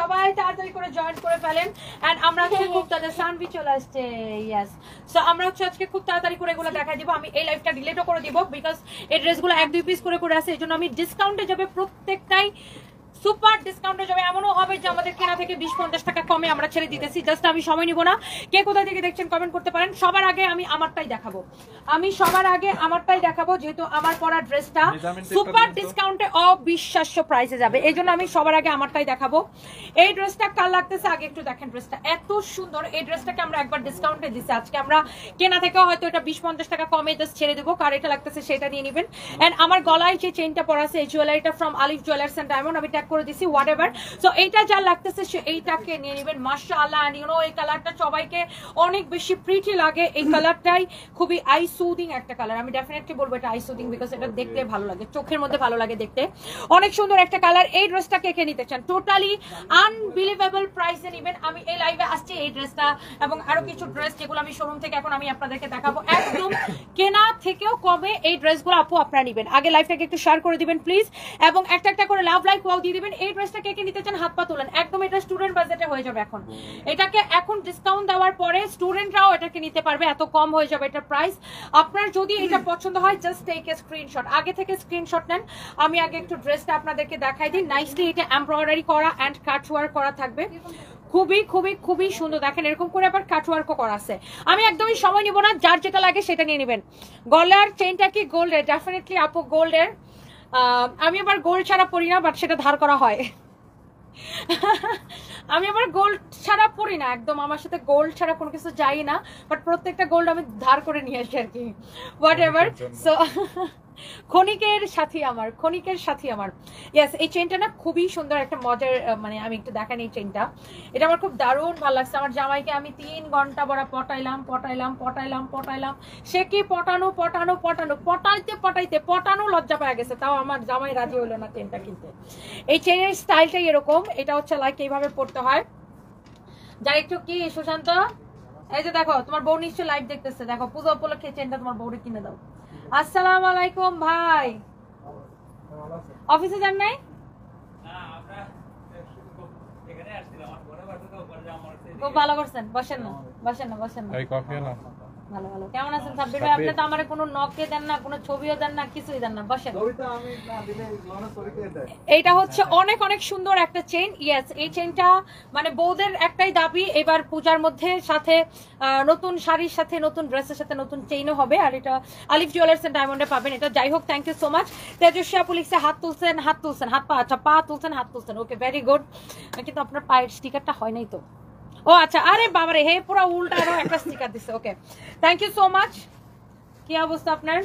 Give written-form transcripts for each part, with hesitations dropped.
সবাই তাড়াতাড়ি করে জয়েন করে ফেলেন এন্ড আমরা আজকে খুব তাড়াতাড়ি সানভি চলে আসছে ইয়েস সো আমরা হচ্ছে আজকে খুব তাড়াতাড়ি করে এগুলো দেখাই দিব আমি এই লাইভটা ডিলিটও করে দিব বিকজ এই ড্রেসগুলো 1-2 পিস করে আছে এজন্য আমি ডিসকাউন্টে যাবে প্রত্যেকটাই সুপার ডিসকাউন্টে যাবে এমনও হবে যে আমাদের কেনা থেকে 20-50 টাকা কমে আমরা ছেড়ে দিতেছি জাস্ট আমি সময় নিব না কে কোথা থেকে দেখছেন কমেন্ট করতে পারেন সবার আগে আমি আমারটাই দেখাবো যেহেতু আমার পরা ড্রেসটা সুপার ডিসকাউন্টে অবিশ্বাস্য প্রাইসে যাবে এইজন্য আমি সবার আগে আমারটাই দেখাবো এই ড্রেসটা কাল লাগতেছে আগে একটু দেখেন ড্রেসটা এত সুন্দর এই ড্রেসটাকে আমরা একবার ডিসকাউন্টে দিছি আজকে আমরা কেনা থেকে হয়তো এটা 20-50 টাকা কমে জাস্ট ছেড়ে দেবো কার এটা লাগতেছে সেটা নিয়ে নেবেন এন্ড আমার গলায় যে চেইনটা পরা আছে এই জুয়েলারিটা from Alif jewellers and diamond আমি ট্যাগ করে দিছি হোয়াটএভার সো এইটা যা লাগতেছে সে এইটাকে নিয়ে নেবেন মাশাআল্লাহ এন্ড ইউ নো এই কালারটা সবাইকে অনেক বেশি প্রিটি লাগে এই কালারটাই খুবই আই সুদিং একটা কালার আমি ডেফিনেটলি বলবো এটা আই সুদিং বিকজ এটা দেখতে ভালো লাগে চোখের মধ্যে ভালো লাগে দেখতে অনেক সুন্দর একটা কালার এই ড্রেসটা কে কে নিতে চান টোটালি আনবিলিভেবল প্রাইসে নেবেন আমি এই লাইভে আসছি এই ড্রেসটা এবং আরো কিছু ড্রেস যেগুলো আমি শোরুম থেকে এখন আমি আপনাদেরকে দেখাবো একদম কেনা থেকেও কমে এই ড্রেসগুলো আপু আপনারা নেবেন আগে লাইভটাকে একটু শেয়ার করে দিবেন প্লিজ এবং একটা একটা করে লাভ লাইক ওয়াও দিয়ে দিবেন এই ড্রেসটা কে কে নিতে চান হাত পা তোলেন একদম এটা স্টুডেন্ট বাজেটে হয়ে যাবে এখন এটাকে এখন ডিসকাউন্ট দেওয়ার পরে স্টুডেন্টরাও এটাকে নিতে পারবে এত কম হয়ে যাবে এটা প্রাইস আপনার যদি এটা পছন্দ হয় জাস্ট টেক এ স্ক্রিনশট আগে থেকে স্ক্রিনশট নেন আমি আগে একটু ড্রেসটা আপনাদেরকে দেখাই দিই নাইসলি এটা এমব্রয়ডারি করা এন্ড কাট ওয়ার্ক করা থাকবে খুবই খুবই খুবই সুন্দর দেখেন এরকম করে আবার কাট ওয়ার্কও করা আছে আমি একদমই সময় নিব না যার যেটা লাগে সেটা নিয়ে নেবেন গলার চেইনটা কি গোল্ডের ডেফিনেটলি আপু গোল্ডের আমি আবার গোল্ড ছাড়া পরি না বাট সেটা ধার করা হয় আমি আবার গোল্ড ছাড়া পরি না একদম আমার সাথে গোল্ড ছাড়া কোনো কিছু যাই না বাট প্রত্যেকটা গোল্ড আমি ধার করে নিয়ে আসি আর কি হোয়াটএভার সো ক্ষণিকের সাথী আমার ইয়েস এই চেইনটা না খুবই সুন্দর একটা মজার মানে আমি একটু দেখান এই চেইনটা এটা আমার খুব দারুণ ভালো লাগছে আমার জামাইকে আমি 3 ঘন্টা বড় পটাইলাম সে কি পটানো লজ্জা পেয়ে গেছে তাও আমার জামাই রাজি হলো না চেইনটা কিনতে এই চেইনের স্টাইলটাই এরকম এটা হচ্ছে লাইক এইভাবে পড়তে হয় যার একটু কি সুশান্ত এই যে দেখো তোমার বউ নিশ্চয়ই লাইভ দেখতেছে দেখো পূজা উপলক্ষে চেইনটা তোমার বউরে কিনে দাও আসসালামু আলাইকুম ভাই অফিসে যান নাই খুব ভালো করছেন বসেন না ভালো ভালো কেমন আছেন সাব্বির ভাই আপনি তো আমারে কোনো নকে দেন না কোনো ছবিও দেন না কিছুই দেন না বসেন এইটা হচ্ছে অনেক অনেক সুন্দর একটা চেইন ইয়েস এই চেইনটা মানে বউদের একটাই দাবি এবার পূজার মধ্যে সাথে নতুন শাড়ির সাথে নতুন ড্রেসের সাথে নতুন চেইনও হবে আর এটা আলিফ জুয়েলার্স এন্ড ডায়মন্ডে পাবেন এটা যাই হোক থ্যাংক ইউ সো মাচ তেজস্বী আপু লিখছে হাত তুলছেন হাত পা আচ্ছা পা তুলছেন হাত তুলছেন ওকে ভেরি গুড কিন্তু আপনার পায়ের স্টিকারটা হয় নাই তো ও আচ্ছা আরে বাবারে হে পুরো উল্টা আরো একটা স্টিকার দিছে okay thank you so much কি অবস্থা আপনার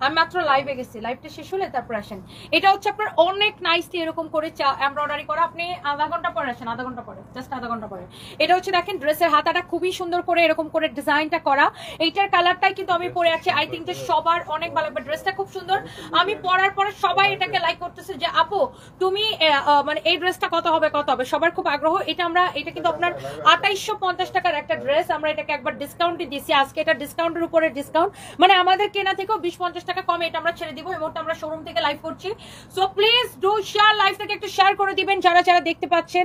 আমি মাত্র লাইভে গেছি লাইভটা শেষ হলে তারপর আসেন এটা হচ্ছে আপনার অনেক নাইসলি এরকম করে এমব্রয়ডারি করা আপনি আধা ঘন্টা পরে আসেন জাস্ট আধা ঘন্টা পরে এটা হচ্ছে দেখেন ড্রেসের হাতাটা খুবই সুন্দর করে এরকম করে ডিজাইনটা করা এইটার কালারটাই কিন্তু আমি পরে আছি আই থিঙ্ক যে সবার অনেক ভালো লাগবে ড্রেসটা খুব সুন্দর আমি পরার পরে সবাই এটাকে লাইক করতেছে যে আপু তুমি মানে এই ড্রেসটা কত হবে সবার খুব আগ্রহ এটা কিন্তু আপনার 2850 টাকার একটা ড্রেস আমরা এটাকে একবার ডিসকাউন্টে দিয়েছি আজকে এটা ডিসকাউন্টের উপরে ডিসকাউন্ট মানে আমাদের কেনা থেকেও 20-50 টাকা কমে এটা আমরা ছেড়ে দিব এই মুহূর্তে আমরা শোরুম থেকে লাইভ করছি সো প্লিজ ডু শেয়ার লাইভটাকে একটু শেয়ার করে দিবেন যারা দেখতে পাচ্ছেন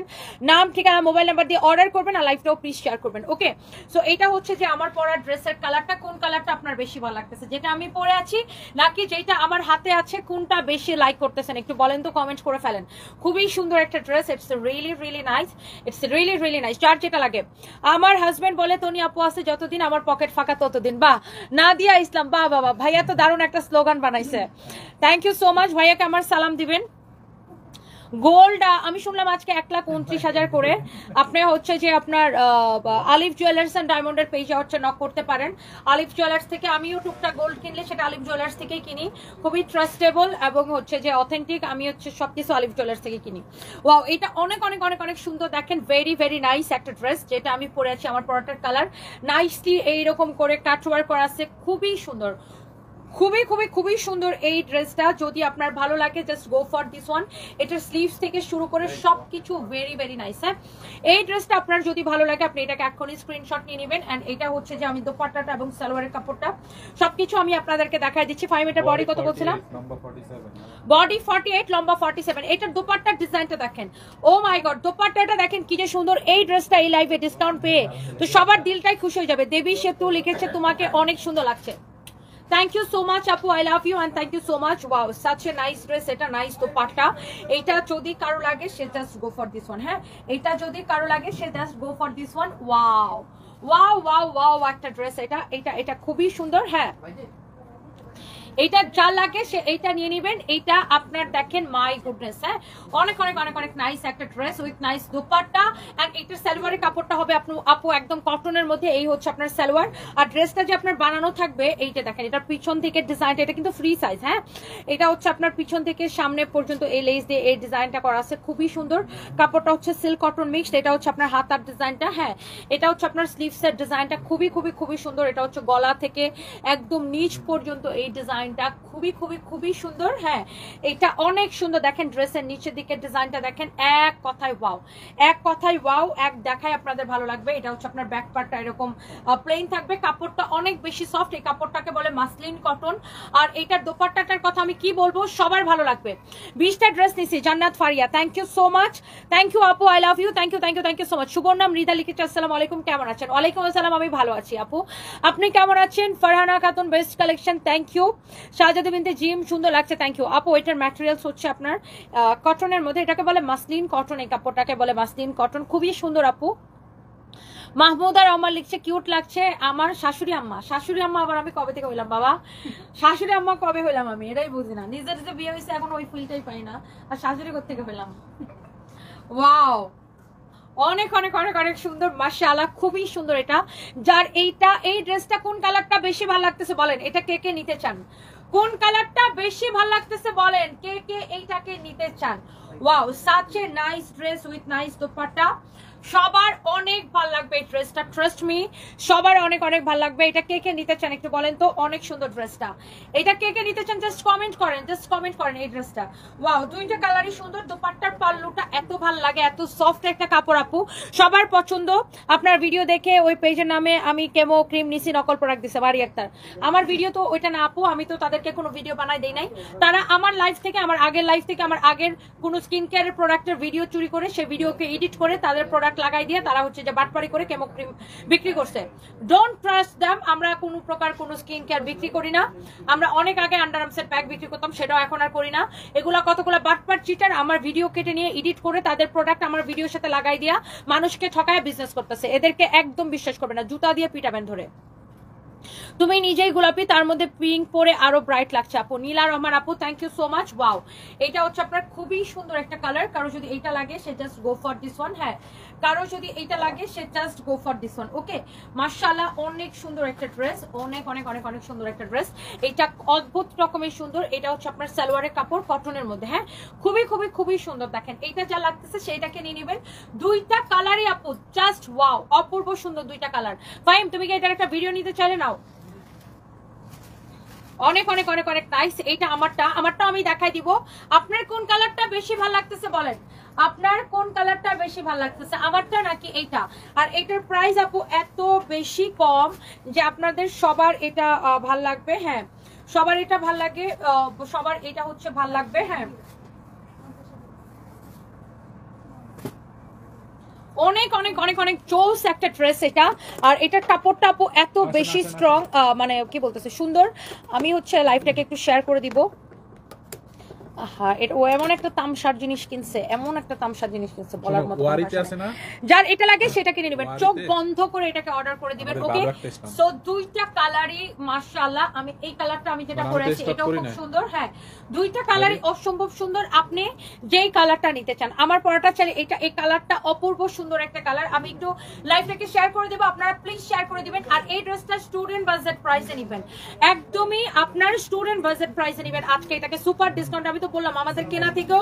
নাম ঠিকানা মোবাইল নাম্বার দিয়ে অর্ডার করবেন আর লাইভটাও প্লিজ শেয়ার করবেন ওকে সো এটা হচ্ছে যে আমার পরা ড্রেসের কালারটা কোন কালারটা আপনার বেশি ভালো লাগতেছে যেটা আমি পরে আছি নাকি যেটা আমার হাতে আছে কোনটা বেশি লাইক করতেছেন একটু বলেন তো কমেন্ট করে ফেলেন খুবই সুন্দর একটা ড্রেস ইটস রিয়েলি নাইস যার যেটা লাগে আমার হাজবেন্ড বলে তনি আপু আছে যতদিন আমার পকেট ফাঁকা ততদিন বাহ নাদিয়া ইসলাম বাহ বাবা ভাইয়া তো দারুণ একটা স্লোগান বানাইছে থ্যাংক ইউ সো মাচ ভাইয়াকে আমার সালাম দিবেন গোল্ড আমি শুনলাম আজকে 1,29,000 করে আপনি হচ্ছে যে আপনার আলিফ জুয়েলার্স এন্ড ডায়মন্ডের পেজে হচ্ছে নক করতে পারেন আলিফ জুয়েলার্স থেকে আমিও টুকটাক গোল্ড কিনলে সেটা আলিফ জুয়েলার্স থেকেই কিনি খুবই ট্রাস্টেবল এবং হচ্ছে যে অথেন্টিক আমি হচ্ছে সবকিছু আলিফ জুয়েলার্স থেকে কিনি ওয়াও এটা অনেক অনেক অনেক অনেক সুন্দর দেখেন ভেরি নাইস একটা ড্রেস যেটা আমি পরে আছি আমার পরাটার কালার নাইসলি এইরকম করে কাট ওয়ার্ক করা আছে খুবই সুন্দর খুবই খুবই খুবই সুন্দর এই ড্রেসটা, যদি আপনার ভালো লাগে just go for this one. এটার স্লিভস থেকে শুরু করে সবকিছু ভেরি ভেরি নাইস। হ্যাঁ, এই ড্রেসটা আপনার যদি ভালো লাগে আপনি এটাকে এখনই স্ক্রিনশট নিয়ে নেবেন। এন্ড এটা হচ্ছে যে আমি দোপাট্টাটা এবং সালোয়ারের কাপড়টা সবকিছু আমি আপনাদেরকে দেখাই দিচ্ছি। 5 মিটার বডি কত বলছিলাম, বডি 48, লম্বা 47। এটার দোপাট্টার ডিজাইনটা দেখেন, ও মাই গড, দোপাট্টাটা দেখেন কি যে সুন্দর। এই ড্রেসটা এই লাইভে ডিসকাউন্ট পেয়ে তো সবার দিলটাই খুশি হয়ে যাবে। দেবী সেতু লিখেছে তোমাকে অনেক সুন্দর লাগছে। Thank you so much আপু, I love you and thank you so much. Wow, such a nice dress. এটা নাইস দোপাট্টা। এটা যদি কারো লাগে সে just go for this one. হ্যাঁ, এটা যদি কারো লাগে সে just go for this one. Wow wow wow wow, একটা ড্রেস এটা এটা এটা খুবই সুন্দর। হ্যাঁ, এইটা যা লাগে সে এইটা নিয়ে নেবেন। এইটা আপনার দেখেন মাই গুডনেস, হ্যাঁ অনেক অনেক অনেক অনেক নাইস একটা dress with nice dupatta. And এইটার সালোয়ারের কাপড়টা হবে আপু একদম কটনের মধ্যে। এই হচ্ছে আপনার সালোয়ার। আর ড্রেসটা যে আপনার বানানো থাকবে এইটা দেখেন, এটার পিছন থেকে ডিজাইনটা, এটা কিন্তু ফ্রি সাইজ। হ্যাঁ, এটা হচ্ছে আপনার পিছন থেকে সামনে পর্যন্ত এই লেস দিয়ে এই ডিজাইনটা করা আছে, খুবই সুন্দর। কাপড়টা হচ্ছে সিল্ক কটন মিক্সড। এটা হচ্ছে আপনার হাতার ডিজাইনটা। হ্যাঁ, এটা হচ্ছে আপনার স্লিভসের ডিজাইনটা, খুবই খুবই খুবই সুন্দর। এটা হচ্ছে গলা থেকে একদম নিচ পর্যন্ত এই ডিজাইনটা খুবই খুবই খুবই সুন্দর। হ্যাঁ, এটা অনেক সুন্দর। দেখেন ড্রেসের নিচের দিকের ডিজাইনটা দেখেন, এক কথায় ওয়াও, এক কথায় ওয়াও, এক দেখায় আপনাদের ভালো লাগবে। এটা হচ্ছে আপনার ব্যাক পার্টটা এরকম প্লেন থাকবে, কাপড়টা অনেক বেশি সফট। এই কাপড়টাকে বলে মাসলিন কটন। আর এইটার দোপাট্টাটার কথা আমি কি বলবো, সবার ভালো লাগবে। 20টা ড্রেস নিছি। Jannat Faria, thank you so much. Thank you আপু, I love you. Thank you thank you thank you so much. Subarna Mrida লিখেছে আসসালামু আলাইকুম, কেমন আছেন? ওয়ালাইকুম আসসালাম, আমি ভালো আছি আপু, আপনি কেমন আছেন? Farhana Khatun, best collection, thank you. Shahzada Binte Jim, সুন্দর লাগছে, থ্যাংক ইউ আপু। এটার ম্যাটেরিয়ালস হচ্ছে আপনার কটনের মধ্যে, এটাকে বলে মাসলিন কটন, এই কাপড়টাকে বলে মাসলিন কটন, খুবই সুন্দর আপু। মাহমুদা রহমান লিখছে কিউট লাগছে। আমার শাশুড়ি আম্মা, শাশুড়ি আম্মা আবার আমি কবে থেকে হইলাম বাবা? শাশুড়ি আম্মা কবে হইলাম আমি এটাই বুঝি না। নিজের যে বিয়ে হয়েছে এখন ওই ফিলটাই পাই না, আর শাশুড়ি কোত্থেকে হইলাম? ওয়াও, অনেক অনেক অনেক অনেক সুন্দর, মাশাআল্লাহ, খুবই সুন্দর। এটা যার এই ড্রেসটা কোন কালারটা বেশি ভালো লাগতেছে বলেন? এটা কে কে নিতে চান? কোন কালারটা বেশি ভালো লাগতেছে বলেন? কে কে এইটাকে নিতে চান? Wow, such a nice dress with nice dupatta. সবার অনেক ভালো লাগবে এই ড্রেসটা, ট্রাস্ট মি, সবার অনেক অনেক ভালো লাগবে। এটা কে কে নিতে চান একটু বলেন তো? অনেক সুন্দর ড্রেসটা, এটা কে কে নিতে চান জাস্ট কমেন্ট করেন, জাস্ট কমেন্ট করেন এই ড্রেসটা। ওয়াও, দুইটা কালারই সুন্দর। দোপাট্টার পাল্লুটা এত ভালো লাগে, এত সফট একটা কাপড় আপু, সবার পছন্দ। আপনার ভিডিও দেখে ওই পেজের নামে আমি কেমো ক্রিম নিছি, নকল প্রোডাক্ট দিছে বাড়ি একটা। আমার ভিডিও তো ওইটা না আপু, আমি তো তাদেরকে কোনো ভিডিও বানাই দেই নাই। তারা আমার লাইফ থেকে, আমার আগের লাইফ থেকে, আমার আগের কোনো স্কিন কেয়ারের প্রোডাক্টের ভিডিও চুরি করে সেই ভিডিওকে এডিট করে তাদের প্রোডাক্ট লাগাই দিয়ে তারা হচ্ছে যে বাটপারি করে কেমো ক্রিম বিক্রি করছে। Don't trust them. আমরা কোনো প্রকার কোনো স্কিন কেয়ার বিক্রি করি না। আমরা অনেক আগে আন্ডার আর্মসের প্যাক বিক্রি করতাম, সেটাও এখন আর করি না। এগুলা কতগুলো বাটপার চিটার আমার ভিডিও কেটে নিয়ে এডিট করে তাদের প্রোডাক্ট আমার ভিডিওর সাথে লাগাই দিয়া মানুষকে ঠকায় বিজনেস করতেছে। এদেরকে একদম বিশ্বাস করবে না, জুতা দিয়ে পিটাবেন ধরে। তুমি নিজেই গোলাপি, তার মধ্যে পিঙ্ক পরে আরো ব্রাইট লাগছে আপু। নীলা রহমান আপু, thank you so much. Wow, এটা হচ্ছে আপনার খুবই সুন্দর একটা কালার। কারো যদি এইটা লাগে সে just go for this one. হ্যাঁ, কারো যদি এইটা লাগে সে just go for this one. Okay, মাশাআল্লাহ, অনেক সুন্দর একটা ড্রেস, অনেক অনেক অনেক অনেক সুন্দর একটা ড্রেস। এটা অদ্ভুত রকমের সুন্দর। এটা হচ্ছে আপনার সালোয়ারের কাপড় কটনের মধ্যে। হ্যাঁ, খুবই খুবই খুবই সুন্দর। দেখেন এইটা যা লাগতেছে সেইটাকে নিয়ে নেবেন। দুইটা কালারই আপু জাস্ট ওয়াও, অপূর্ব সুন্দর দুইটা কালার। ফাইম, তুমি কি এটার একটা ভিডিও নিতে চাইলে নাও। অনেক অনেক অনেক অনেক নাইস। এইটা আমারটা আমি দেখাই দিব। আপনার কোন কালারটা বেশি ভালো লাগতেছে বলেন? আপনার কোন কালারটা বেশি ভালো লাগতেছে, আমারটা নাকি এইটা? আর এটার প্রাইস আপু এত বেশি কম যে আপনাদের সবার এটা ভাল লাগবে। হ্যাঁ, সবার এটা ভাল লাগে, সবার এটা হচ্ছে ভাল লাগবে। হ্যাঁ, অনেক অনেক অনেক অনেক চোস একটা ড্রেস এটা। আর এটার কাপড়টা আপু এত বেশি স্ট্রং, মানে কি বলতেছে সুন্দর। আমি হচ্ছে লাইভটাকে একটু শেয়ার করে দিব। হ্যাঁ, এটা ও এমন একটা তামসার জিনিস কিনছে, এমন একটা তামসার জিনিস কিনছে বলার মতো। যার এটা লাগে সেটা কিনে নেবেন, চোখ বন্ধ করে এটাকে অর্ডার করে দিবেন। ওকে, সো দুইটা কালারই মাশাআল্লাহ। আমি এই কালারটা আমি যেটা পরে আছি এটাও খুব সুন্দর। হ্যাঁ, দুইটা কালারই অসম্ভব সুন্দর। আপনি যেই কালারটা নিতে চান, আমার পরাটা চাইলে এটা, এই কালারটা অপূর্ব সুন্দর একটা কালার। আমি একটু লাইভটাকে শেয়ার করে দেবো, আপনারা প্লিজ শেয়ার করে দিবেন। আর এই ড্রেসটা স্টুডেন্ট বাজেট প্রাইসে নেবেন, একদমই আপনার স্টুডেন্ট বাজেট প্রাইসে নেবেন। আজকে এটাকে সুপার ডিসকাউন্ট, আমি তো বললাম আমাদের কেনা থেকেও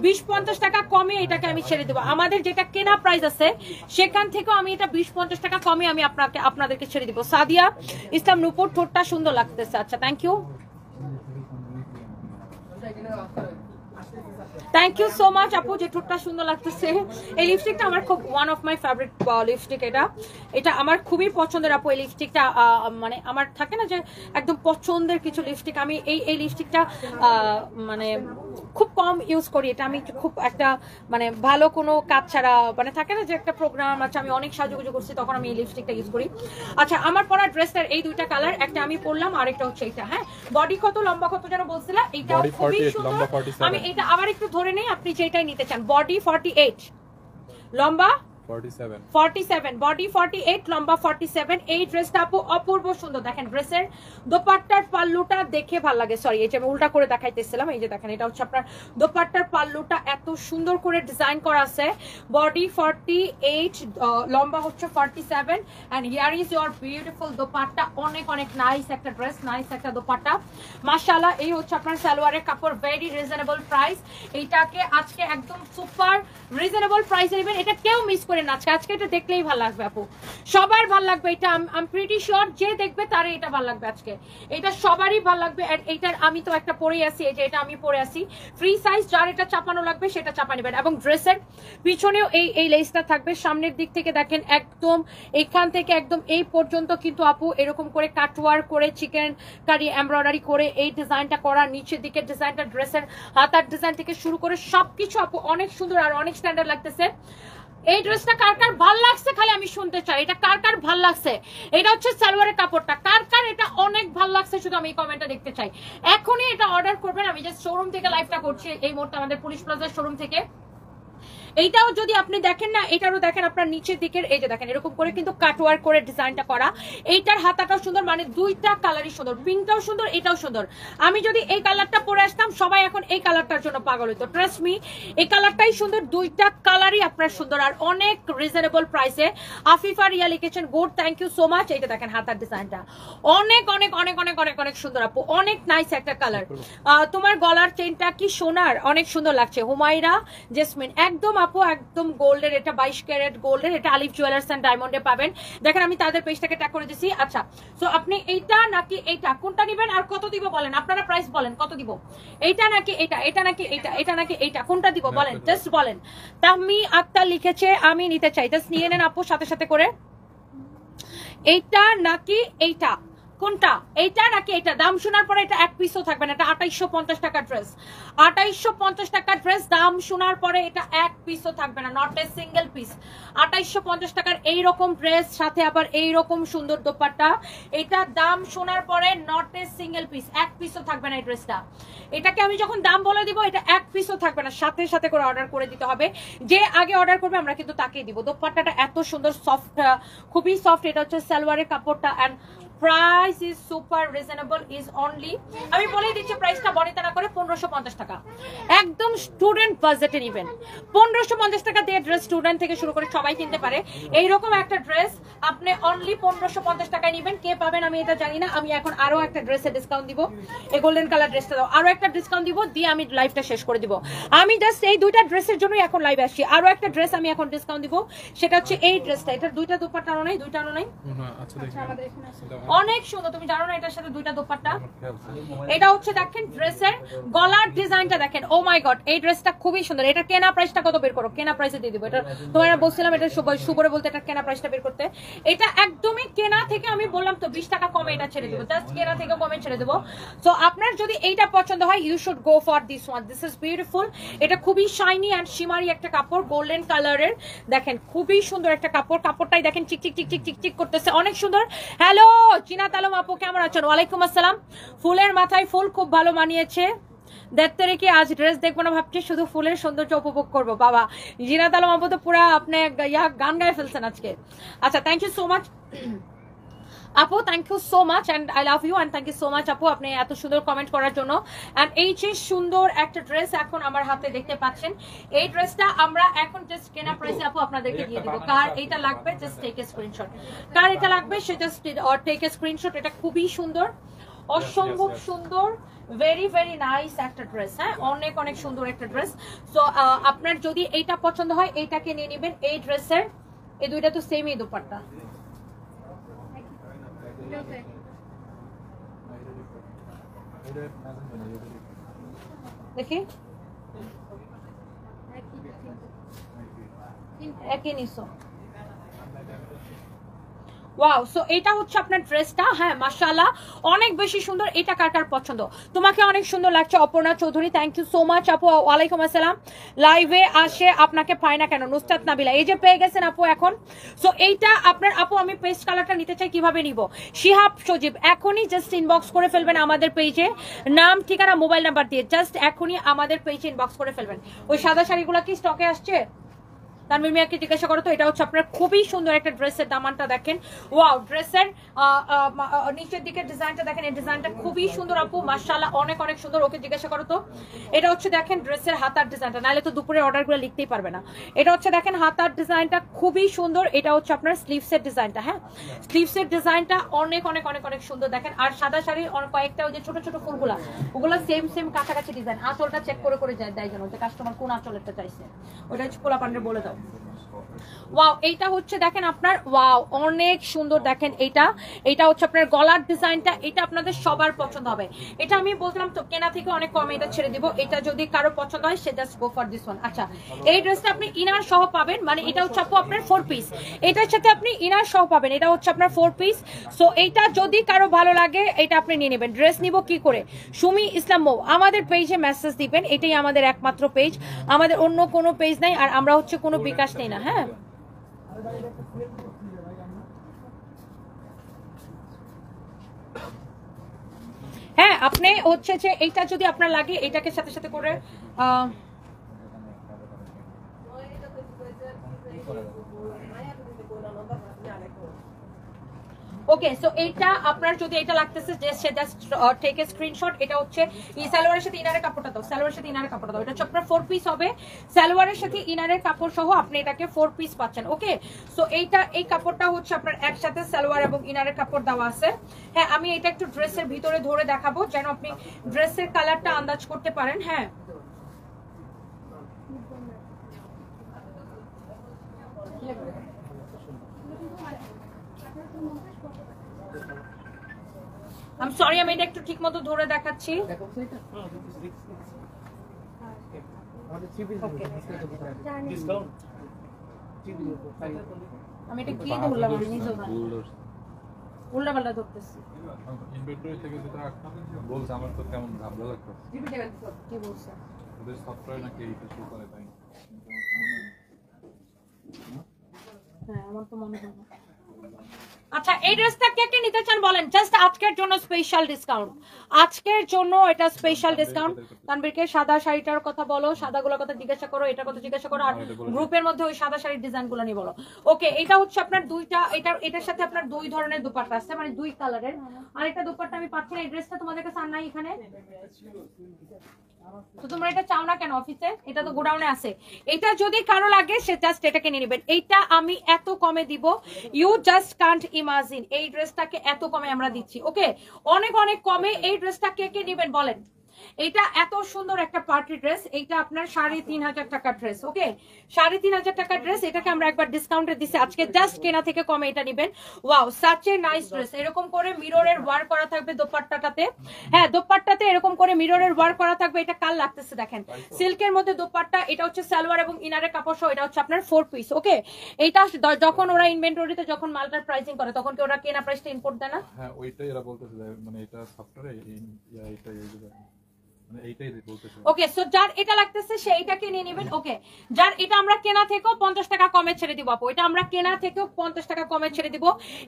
20-50 টাকা কমে এটাকে আমি ছেড়ে দেবো। আমাদের যেটা কেনা প্রাইস আছে সেখান থেকেও আমি এটা 20-50 টাকা কমে আমি আপনাদেরকে ছেড়ে দিব। সাদিয়া ইসলাম নূপুর, ঠোঁটটা সুন্দর লাগতেছে। আচ্ছা, thank you. Thank you so much আপু, যে ঠোঁটটা সুন্দর লাগতেছে। এই লিপস্টিকটা আমার খুব one of my favourite lipstick. এটা আমার খুবই পছন্দের আপু। এই লিপস্টিকটা মানে আমার থাকে না যে একদম পছন্দের কিছু লিপস্টিক, আমি এই লিপস্টিকটা মানে খুব কম ইউজ করি। এটা আমি খুব একটা মানে ভালো কোনো কাজ ছাড়া, মানে থাকে না যে একটা প্রোগ্রাম আছে, আমি অনেক সাজুগুজু করছি, তখন আমি এই লিপস্টিকটা ইউজ করি। আচ্ছা, আমার পরা ড্রেসটার এই দুইটা কালার, একটা আমি পরলাম, আরেকটা হচ্ছে এটা। হ্যাঁ, বডি কত লম্বা কত যেন বলছিলা, এইটাও খুবই সুন্দর। আমি এটা আবার একটু ধরে নেই, আপনি যেটাই নিতে চান। বডি 48, লম্বা 47, বডি 48, লম্বা 47। এই ড্রেসটা আপু অপূর্ব সুন্দর। দেখেন ড্রেসের দোপাট্টার পাল্লুটা দেখে ভালো লাগে। সরি, এই যে আমি উল্টা করে দেখাইতেছিলাম। এই যে দেখেন, এটা হচ্ছে আপনার দোপাট্টার পাল্লুটা, এত সুন্দর করে ডিজাইন করা আছে। বডি 48, লম্বা হচ্ছে 47, and here is your beautiful dupatta. অনেক অনেক নাইস একটা ড্রেস, নাইস একটা দোপাট্টা, মাশাআল্লাহ। এই হচ্ছে আপনার সালোয়ারের কাপড়, ভেরি রিজনেবল প্রাইস। এইটাকে আজকে একদম সুপার রিজনেবল প্রাইসে নেবেন, এটা কেউ মিস করে না। আজকে এটা দেখলেই ভালো লাগবে আপু, সবার ভালো লাগবে। এটা আই এম প্রিটি শিওর যে দেখবে তারে এটা ভালো লাগবে। আজকে এটা সবারই ভালো লাগবে। আর এইটার আমি তো একটা পরে আসি, এই যে এটা আমি পরে আসি ফ্রি সাইজ, যার এটা চাপানো লাগবে সেটা চাপা নেবেন। এবং ড্রেসের পিছনেও এই লেসটা থাকবে। সামনের দিক থেকে দেখেন একদম এখান থেকে একদম এই পর্যন্ত কিন্তু আপু এরকম করে কাটওয়ার করে চিকেন কারি এমব্রয়ডারি করে এই ডিজাইনটা করা। নিচের দিকের ডিজাইনটা, ড্রেসের হাতার ডিজাইন থেকে শুরু করে সবকিছু আপু অনেক সুন্দর আর অনেক স্ট্যান্ডার্ড লাগতেছে। এই ড্রেসটা কার কার ভাল লাগছে খালি আমি শুনতে চাই, এটা কার কার ভাল লাগছে। এটা হচ্ছে সালোয়ারের কাপড়টা, কার কার এটা অনেক ভাল লাগছে শুধু আমি এই কমেন্টটা দেখতে চাই। এখনই এটা অর্ডার করবেন। আমি জাস্ট শোরুম থেকে লাইভটা করছি এই মুহূর্তে, আমাদের পুলিশ প্লাজার শোরুম থেকে। এইটাও যদি আপনি দেখেন না, এটারও দেখেন আপনার নিচের দিকের, এই যে দেখেন এরকম করে কিন্তু কাটওয়ার্ক করে ডিজাইনটা করা। এইটার হাতাটাও সুন্দর, মানে দুইটা কালারই সুন্দর, পিঙ্কটাও সুন্দর, এটাও সুন্দর। আমি যদি এই কালারটা পরে আসতাম সবাই এখন এই কালারটার জন্য পাগল হতো। ট্রাস্ট মি, এই কালারটাই সুন্দর, দুইটা কালারই আপনার সুন্দর আর অনেক রিজনেবল প্রাইসে। আফিফা রিয়া লিখেছেন good, thank you so much. এইটা দেখেন হাতার ডিজাইনটা অনেক অনেক অনেক অনেক অনেক অনেক সুন্দর আপু, অনেক নাইস একটা কালার। তোমার গলার চেনটা কি সোনার, অনেক সুন্দর লাগছে। হুমায়রা জেসমিন, একদম আপু একদম গোল্ডের, এটা 22 ক্যারেট গোল্ডের, এটা আলিফ জুয়েলার্স এন্ড ডায়মন্ডে পাবেন। দেখেন আমি তাদের পেজটাকে ট্যাগ করে দিছি। আচ্ছা, সো আপনি এইটা নাকি এইটা কোনটা নেবেন আর কত দিব বলেন, আপনারা প্রাইস বলেন কত দিব। এইটা নাকি এইটা, এটা নাকি এইটা, এটা নাকি এইটা, কোনটা দিব বলেন, জাস্ট বলেন। তাহমি আক্তার লিখেছে আমি নিতে চাই, জাস্ট নিয়ে নেন আপু সাথে সাথে করে। এইটা নাকি এইটা, কোনটা, এইটা নাকি এটা? দাম শোনার পরে এটা এক পিসও থাকবে না। এটা 2850 টাকা ড্রেস, 2850 টাকা ড্রেস, দাম শোনার পরে এটা এক পিসও থাকবে না, নট এ সিঙ্গেল পিস। 2850 টাকার এইরকম ড্রেস, সাথে আবার এইরকম সুন্দর দোপাট্টা, এটা দাম শোনার পরে নট এ সিঙ্গেল পিস, এক পিসও থাকবে না এই ড্রেসটা। এটাকে আমি যখন দাম বলে দিব এটা এক পিসও থাকবে না, সাথে সাথে করে অর্ডার করে দিতে হবে। যে আগে অর্ডার করবে আমরা কিন্তু তাকেই দিব। দোপাট্টাটা এত সুন্দর, সফট, খুবই সফট। এটা হচ্ছে সালোয়ারের কাপড়টা, and price is super reasonable, is only, আমি বলে দিচ্ছি প্রাইসটা বনিতা না করে 1550 টাকা। একদম স্টুডেন্ট বাজেটে নেবেন, 1550 টাকা দিয়ে ড্রেস স্টুডেন্ট থেকে শুরু করে সবাই কিনতে পারে। এইরকম একটা ড্রেস আপনি অনলি 1550 টাকায় নেবেন। কে পাবেন আমি এটা জানি না। আমি এখন আরো একটা ড্রেসে ডিসকাউন্ট দিব, এই গোল্ডেন কালার ড্রেসটা দাও, আরো একটা ডিসকাউন্ট দিব, দিয়ে আমি লাইভটা শেষ করে দিব। আমি জাস্ট এই দুইটা ড্রেসের জন্যই এখন লাইভ আসছি। আরো একটা ড্রেস আমি এখন ডিসকাউন্ট দিব, সেটা হচ্ছে এই ড্রেসটা। এটার দুইটা দোপাট্টা আনো নাই, দুইটা আনো নাই, আচ্ছা আমাদের এখানে আছে, অনেক সুন্দর। তুমি জানো না এটার সাথে দুইটা দোপাট্টা। এটা হচ্ছে দেখেন ড্রেসের গলার ডিজাইনটা দেখেন, ও মাই গড, এই ড্রেসটা খুবই সুন্দর। এটা কেনা প্রাইসটা কত বের করো, কেনা প্রাইসে দিয়ে দিব। এটা তোমার বলছিলাম, এটা সুবরে বলতে এটা কেনা প্রাইসটা বের করতে। এটা একদমই কেনা থেকে আমি বললাম তো 20 টাকা কমে এটা ছেড়ে দেবো, জাস্ট কেনা থেকে কমে ছেড়ে দেবো। সো আপনার যদি এইটা পছন্দ হয় you should go for this one, this is beautiful. এটা খুবই শাইনি অ্যান্ড শিমারি একটা কাপড়, গোল্ডেন কালারের, দেখেন খুবই সুন্দর একটা কাপড়। কাপড়টাই দেখেন চিক চিক চিক চিক চিক চিক করতেছে, অনেক সুন্দর। হ্যালো চিনাত আলম আপু, কেমন আছেন? ওয়ালাইকুম আসসালাম। ফুলের মাথায় ফুল খুব ভালো মানিয়েছে। 1.5 তারিখে আজ ড্রেস দেখবো না ভাবছি, শুধু ফুলের সৌন্দর্য উপভোগ করবো। বাবা জিনাত আলম আপু তো পুরা আপনি গান গায়ে ফেলছেন আজকে। আচ্ছা, থ্যাংক ইউ সো মাচ আপু, thank you so much and I love you and thank you so much আপু, আপনি এত সুন্দর কমেন্ট করার জন্য। এন্ড এই যে সুন্দর একটা ড্রেস এখন আমার হাতে দেখতে পাচ্ছেন, এই ড্রেসটা আমরা এখন জাস্ট কেনা প্রাইসে আপু আপনাদেরকে দিয়ে দিব। কার এইটা লাগবে জাস্ট টেক এ স্ক্রিনশট, কার এটা লাগবে সে জাস্ট টেক এ স্ক্রিনশট। এটা খুবই সুন্দর, অসম্ভব সুন্দর, ভেরি ভেরি নাইস একটা ড্রেস। হ্যাঁ, অনেক অনেক সুন্দর একটা ড্রেস। সো আপনার যদি এইটা পছন্দ হয় এইটাকে নিয়ে নেবেন। এই ড্রেসের এই দুইটা তো সেমই দোপাট্টা। দেখি একই নিছো। ওয়াও, সো এটা হচ্ছে আপনার ড্রেসটা। হ্যাঁ মাশাআল্লাহ অনেক বেশি সুন্দর। এটা কার কার পছন্দ? তোমাকে অনেক সুন্দর লাগছে Aparna Chowdhury, thank you so much আপু। ওয়ালাইকুম আসসালাম। লাইভে আসে আপনাকে পায় না কেন? নুসরাত নাবিলা, এই যে পেয়ে গেছেন আপু এখন। সো এইটা আপনার আপু, আমি পেস্ট কালারটা নিতে চাই, কিভাবে নিব? শিহাব সজীব, এখনই জাস্ট ইনবক্স করে ফেলবেন আমাদের পেজে, নাম ঠিকানা মোবাইল নাম্বার দিয়ে জাস্ট এখনই আমাদের পেজে ইনবক্স করে ফেলবেন। ওই সাদা শাড়িগুলো কি স্টকে আসছে? তানভীর মিয়াকে জিজ্ঞাসা করো তো। এটা হচ্ছে আপনার খুবই সুন্দর একটা ড্রেসের দামানটা দেখেন। ওয়াও, ড্রেসের নিচের দিকের ডিজাইনটা দেখেন, এই ডিজাইনটা খুবই সুন্দর আপু মাশাআল্লাহ, অনেক অনেক সুন্দর। ওকে জিজ্ঞাসা করো তো। এটা হচ্ছে দেখেন ড্রেসের হাতার ডিজাইনটা, নাহলে তো দুপুরে অর্ডারগুলো লিখতেই পারবে না। এটা হচ্ছে দেখেন হাতার ডিজাইনটা খুবই সুন্দর। এটা হচ্ছে আপনার স্লিভসের ডিজাইনটা। হ্যাঁ, স্লিভসের ডিজাইনটা অনেক অনেক অনেক অনেক সুন্দর দেখেন। আর সাদা শাড়ির কয়েকটা ওই যে ছোট ছোট ফুলগুলা, ওগুলো সেম সেম কাছাকাছি ডিজাইন। আঁচলটা চেক করে করে যায় দেয় যেন, যে কাস্টমার কোন আঁচলেরটা চাইছে, ওটা হচ্ছে পোলা পান্ডে বলে দাও। ওয়াও, এইটা হচ্ছে দেখেন আপনার, ওয়াও অনেক সুন্দর দেখেন। এটা হচ্ছে আপনার গলার ডিজাইনটা, এটা আপনাদের সবার পছন্দ হবে। এটা আমি বললাম তো কেনা থেকে অনেক কমে এটা ছেড়ে দিব। এটা যদি কারো পছন্দ হয় সে just go for this one. আচ্ছা, এই ড্রেসটা আপনি ইনার সহ পাবেন, মানে এটা হচ্ছে আপু আপনার 4 পিস, এটার সাথে আপনি ইনার সহ পাবেন। এটা হচ্ছে আপনার 4 পিস। সো এইটা যদি কারো ভালো লাগে এটা আপনি নিয়ে নেবেন। ড্রেস নিব কি করে? সুমি ইসলাম মৌ, আমাদের পেজে মেসেজ দিবেন, এটাই আমাদের একমাত্র পেজ, আমাদের অন্য কোনো পেজ নাই। আর আমরা হচ্ছে কোনো বিকাশ নেই না। হ্যাঁ, হ্যাঁ আপনি হচ্ছে যে এইটা যদি আপনার লাগে এটাকে সাথে সাথে করে ওকে। সো এইটা আপনার যদি এটা লাগতেছে জাস্ট টেক এ স্ক্রিনশট। এটা হচ্ছে এই সালোয়ারের সাথে ইনারের কাপড়টা দাও, সালোয়ারের সাথে ইনারের কাপড়টা দাও। এটা হচ্ছে আপনার 4 পিস হবে, সালোয়ারের সাথে ইনারের কাপড় সহ আপনি এটাকে 4 পিস পাচ্ছেন। ওকে, সো এইটা এই কাপড়টা হচ্ছে আপনার একসাথে সালোয়ার এবং ইনারের কাপড় দেওয়া আছে। হ্যাঁ, আমি এটা একটু ড্রেসের ভিতরে ধরে দেখাবো যেন আপনি ড্রেসের কালারটা আন্দাজ করতে পারেন। হ্যাঁ, আমি সরি, আমি এটা একটু ঠিক মতো ধরে দেখাচ্ছি। আমি এটা কি ধরলাম, আমি নিজেও জানি উল্টা পাল্টা ধরতেছি। ইনভেন্টরি থেকে যেটা বলছে আমার তো কেমন ভালো লাগতো। কি বলছে? ওদের সফটওয়্যার নাকি এইটা শো করে তাই। হ্যাঁ, আমার তো মনে হয়। আচ্ছা, এই ড্রেসটা কে কে নিতে চান বলেন? জাস্ট আজকের জন্য স্পেশাল ডিসকাউন্ট, আজকের জন্য এটা স্পেশাল ডিসকাউন্ট। তানভীরকে সাদা শাড়িটার কথা বলো, সাদাগুলোর কথা জিজ্ঞাসা করো, এটার কথা জিজ্ঞাসা করো, আর গ্রুপের মধ্যে ওই সাদা শাড়ির ডিজাইনগুলো নিয়ে বলো। ওকে, এটা হচ্ছে আপনার দুইটা, এটার সাথে আপনার দুই ধরনের দুপাট্টা আছে, মানে দুই কালারের। আরেকটা দুপাট্টা আমি পাচ্ছি না। এই ড্রেসটা তোমাদের কাছে আর নাই এখানে, তো তোমরা এটা চাও না কেন অফিসে? এটা তো গোডাউনে আছে। এটা যদি কারো লাগে সে জাস্ট এটাকে নিয়ে নেবেন। এইটা আমি এত কমে দিব, ইউ জাস্ট কান্ট ইমাজিন। এই ড্রেসটাকে এত কমে আমরা দিচ্ছি। ওকে, অনেক অনেক কমে। এই ড্রেসটা কে কে নেবেন বলেন? এটা এত সুন্দর একটা পার্টি ড্রেস, এইটা আপনার 3,500 টাকার ড্রেস। ওকে, 3,500 টাকার ড্রেস, এটাকে আমরা একবার ডিসকাউন্টে দিচ্ছি আজকে, জাস্ট কেনা থেকে কমে এটা নেবেন। Wow, such a nice dress. এরকম করে মিররের ওয়ার্ক করা থাকবে দোপাট্টাটাতে। হ্যাঁ, দোপাট্টাতে এরকম করে মিররের ওয়ার্ক করা থাকবে। এটা কাল লাগতেছে দেখেন, সিল্কের মধ্যে দোপাট্টা। এটা হচ্ছে সালোয়ার এবং ইনারের কাপড় সহ। এটা হচ্ছে আপনার 4 পিস। ওকে, এইটা যখন ওরা ইনভেন্টরিতে যখন মালটার প্রাইসিং করে তখন কি ওরা কেনা প্রাইসটা ইম্পোর্ট দেয় না? হ্যাঁ, ওইটাই এরা বলতেছে, মানে এটা সফটওয়্যারে এইটাই ওকে, সো যার এটা লাগতেছে সে এটাকে নিয়ে নেবেন। ওকে, যার এটা আমরা কেনা থেকেও 50 টাকা কমে ছেড়ে দিব আপু, এটা আমরা কেনা থেকেও 50 টাকা কমে ছেড়ে দিব।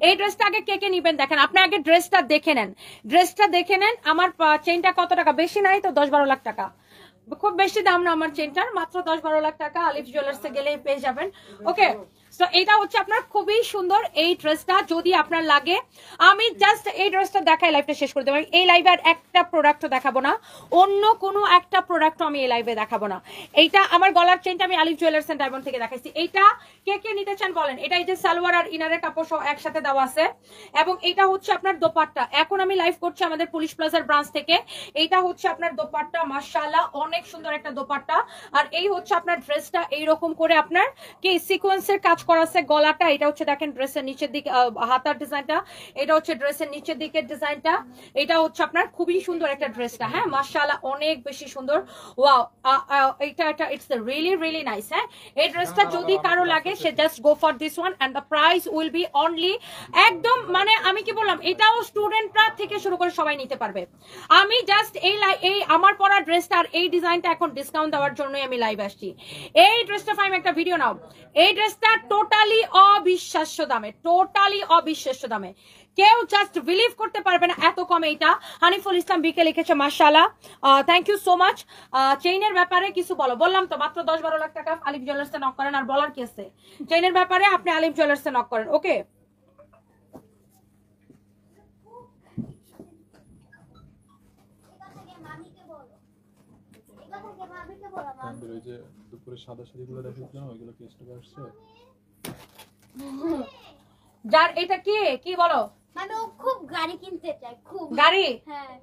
এই ড্রেসটা আগে কে কে নিবেন দেখেন, আপনি আগে ড্রেসটা দেখে নেন, ড্রেসটা দেখে নেন। আমার চেইনটা কত টাকা? বেশি নাই তো, 10-12 লাখ টাকা, খুব বেশি দাম না আমার চেইনটার, মাত্র 10-12 লাখ টাকা। আলিফ জুয়েলার্সে গেলে পেয়ে যাবেন। ওকে, সো এটা হচ্ছে আপনার খুবই সুন্দর এই ড্রেসটা। যদি আপনার লাগে, আমি জাস্ট এই ড্রেসটা দেখাই লাইভটা শেষ করে দেবো। এই লাইভে আর একটা প্রোডাক্টও দেখাবো না, অন্য কোনো একটা প্রোডাক্টও আমি এই লাইভে দেখাবো না। এইটা আমার গলার চেইনটা আমি আলিফ জুয়েলার্স এন্ড ডায়মন্ড থেকে দেখাইছি। এইটা কে কে নিতে চান বলেন? এটা এই যে সালোয়ার আর ইনারের কাপড় সহ একসাথে দেওয়া আছে, এবং এটা হচ্ছে আপনার দোপাট্টা। এখন আমি লাইভ করছি আমাদের পুলিশ প্লাজার ব্রাঞ্চ থেকে। এইটা হচ্ছে আপনার দোপাট্টা, মাশাআল্লাহ অনেক অনেক সুন্দর একটা দোপাট্টা। আর এই হচ্ছে আপনার ড্রেসটা এইরকম করে আপনার কি সিকোয়েন্সের কাজ করা আছে গলাটা, এটা হচ্ছে দেখেন ড্রেসের নিচের দিকে হাতার ডিজাইনটা, এটা হচ্ছে ড্রেসের নিচের দিকের ডিজাইনটা, এটা হচ্ছে আপনার খুবই সুন্দর একটা ড্রেসটা। হ্যাঁ মাশাআল্লাহ অনেক বেশি সুন্দর। ওয়াও, এটা ইটস রিয়েলি রিয়েলি নাইস। হ্যাঁ এই ড্রেসটা যদি কারো লাগে সে just go for this one and the price will be only একদম মানে আমি কি বললাম, এটাও স্টুডেন্টরা থেকে শুরু করে সবাই নিতে পারবে। আমি জাস্ট এই আমার পরা ড্রেসটা আর এই ডিজাইনটা এখন ডিসকাউন্ট দেওয়ার জন্যই আমি লাইভ আসছি। এই ড্রেসটা ফাইম একটা ভিডিও নাও। এই ড্রেসটা টোটালি অবিশ্বাস্য দামে, টোটালি অবিশ্বাস্য দামে, কেউ জাস্ট বিলিভ করতে পারবে না এত কমে। এটা হানিফুল ইসলাম বিকে লিখেছে, মাশাআল্লাহ থ্যাংক ইউ সো মাচ। চেইনের ব্যাপারে কিছু বলো, বললাম তো মাত্র 10-12 লাখ টাকা আলিফ জুয়েলার্সে নক করেন, আর বলার কি আছে, চেইনের ব্যাপারে আপনি আলিফ জুয়েলার্সে নক করেন। ওকে ওই যে দুপুরে সাদা শাড়িগুলো দেখাচ্ছিলাম ওইগুলো কি স্টক আসছে? যার এটা কি বলো, মানে ও খুব গাড়ি কিনতে চায়, খুব গাড়ি। হ্যাঁ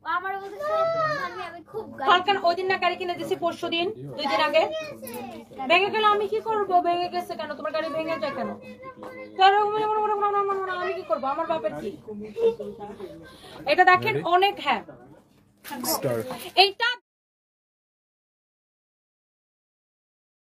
ও আমার বলতেছে আমি খুব কালকে ওই দিন না গাড়ি কিনে দিছি, পরশু দিন 2 দিন আগে ভেঙে গেল। আমি কি করবো, ভেঙে গেছে কেন, তোমার গাড়ি ভেঙে যায় কেন, আমি কি করবো, আমার বাপের কি। এটা দেখেন অনেক, হ্যাঁ এইটা